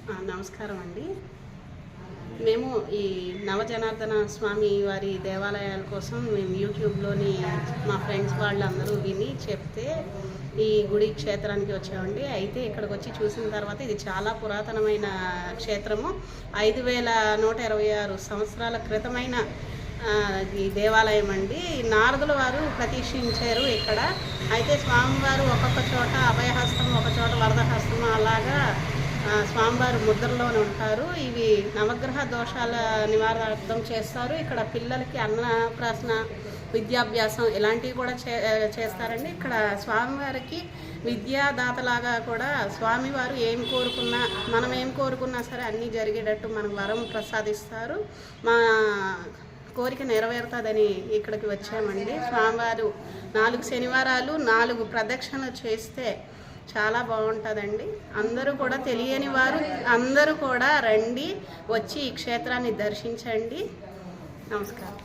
నమస్కారం అండి. మేము ఈ నవజనార్దన స్వామి వారి దేవాలయాల కోసం మేము యూట్యూబ్లోని మా ఫ్రెండ్స్ వాళ్ళందరూ విని చెప్తే ఈ గుడి క్షేత్రానికి వచ్చామండి. అయితే ఇక్కడికి వచ్చి చూసిన తర్వాత ఇది చాలా పురాతనమైన క్షేత్రము. 5126 సంవత్సరాల క్రితమైన ఈ దేవాలయం అండి. నారదుల వారు ప్రతిష్ఠించారు ఇక్కడ. అయితే స్వామివారు ఒక్కొక్క చోట అభయహస్తం, ఒక చోట వరదహస్తం, అలాగా స్వామివారు ముద్రలోనే ఉంటారు. ఇవి నవగ్రహ దోషాల నివారణార్థం చేస్తారు. ఇక్కడ పిల్లలకి అన్నప్రాసన, విద్యాభ్యాసం ఇలాంటివి కూడా చేస్తారండి. ఇక్కడ స్వామివారికి విద్యాదాతలాగా కూడా స్వామివారు మనం ఏం కోరుకున్నా సరే అన్నీ జరిగేటట్టు మనకు వరం ప్రసాదిస్తారు. మా కోరిక నెరవేరుతుందని ఇక్కడికి వచ్చామండి. స్వామివారు 4 శనివారాలు 4 ప్రదక్షిణలు చేస్తే చాలా బాగుంటుందండి. అందరూ కూడా తెలియని వారు అందరూ కూడా రండి, వచ్చి ఈ క్షేత్రాన్ని దర్శించండి. నమస్కారం.